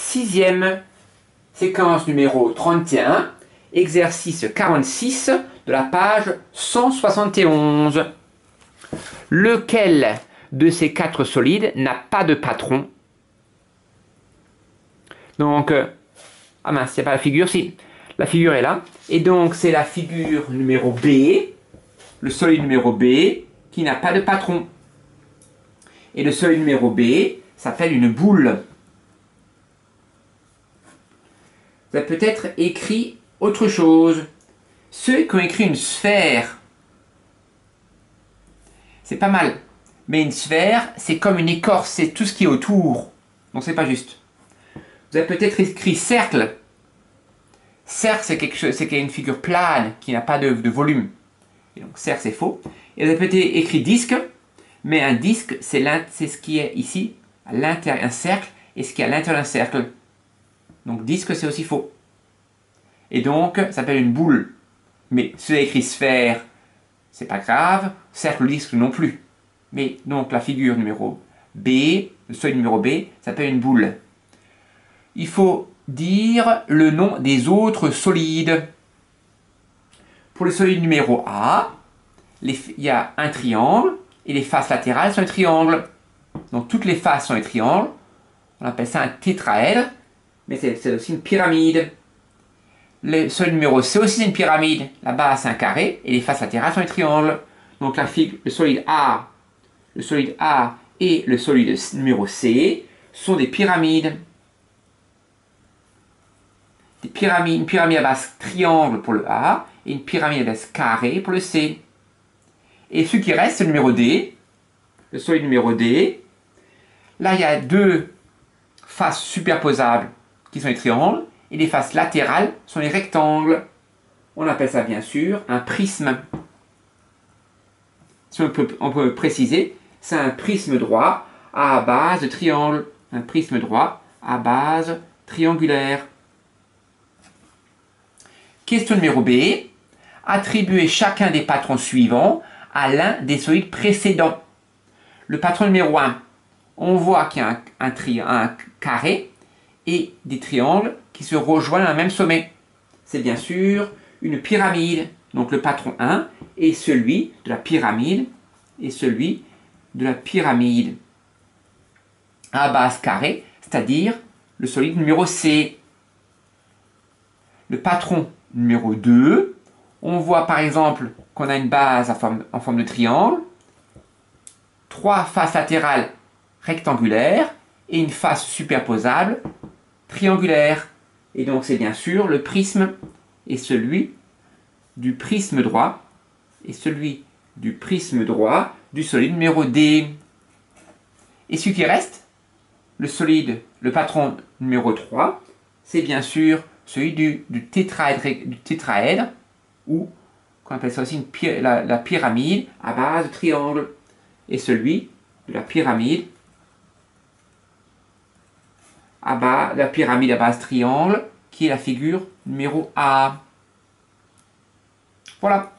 sixième séquence numéro 31, exercice 46 de la page 171. Lequel de ces quatre solides n'a pas de patron? Donc, ah mince, il n'y a pas la figure, si, la figure est là. Et donc, c'est la figure numéro B, le solide numéro B, qui n'a pas de patron. Et le solide numéro B s'appelle une boule. Vous avez peut-être écrit autre chose. Ceux qui ont écrit une sphère, c'est pas mal. Mais une sphère, c'est comme une écorce, c'est tout ce qui est autour. Donc c'est pas juste. Vous avez peut-être écrit cercle. Cercle, c'est quelque chose, c'est une figure plane qui n'a pas de volume. Et donc cercle, c'est faux. Et vous avez peut-être écrit disque, mais un disque, c'est ce qui est ici, à l'intérieur, un cercle, et ce qui est à l'intérieur d'un cercle. Donc disque, c'est aussi faux. Et donc, ça s'appelle une boule. Mais si vous avez écrit sphère, c'est pas grave. Cercle, disque non plus. Mais donc la figure numéro B, le solide numéro B, s'appelle une boule. Il faut dire le nom des autres solides. Pour le solide numéro A, il y a un triangle et les faces latérales sont un triangle. Donc toutes les faces sont un triangle. On appelle ça un tétraèdre, mais c'est aussi une pyramide. Le solide numéro C aussi c'est une pyramide. La base c'est un carré et les faces latérales sont un triangle. Donc le solide A et le solide numéro C sont des pyramides. Une pyramide à base triangle pour le A et une pyramide à base carré pour le C. Et ce qui reste, c'est le numéro D, le solide numéro D. Là, il y a deux faces superposables qui sont les triangles et les faces latérales sont les rectangles. On appelle ça bien sûr un prisme. Si on peut préciser, c'est un prisme droit à base de triangle. Un prisme droit à base triangulaire. Question numéro B. Attribuez chacun des patrons suivants à l'un des solides précédents. Le patron numéro 1, on voit qu'il y a un carré et des triangles qui se rejoignent à un même sommet. C'est bien sûr une pyramide. Donc le patron 1 est celui de la pyramide à base carrée, c'est-à-dire le solide numéro C. Le patron numéro 2, on voit par exemple qu'on a une base en forme de triangle, trois faces latérales rectangulaires et une face superposable triangulaire. Et donc c'est bien sûr le prisme et celui du prisme droit du solide numéro D. Et ce qui reste, le patron numéro 3, c'est bien sûr celui du tétraèdre, ou qu'on appelle ça aussi la pyramide à base de triangle, et celui de la pyramide à base triangle, qui est la figure numéro A. Voilà.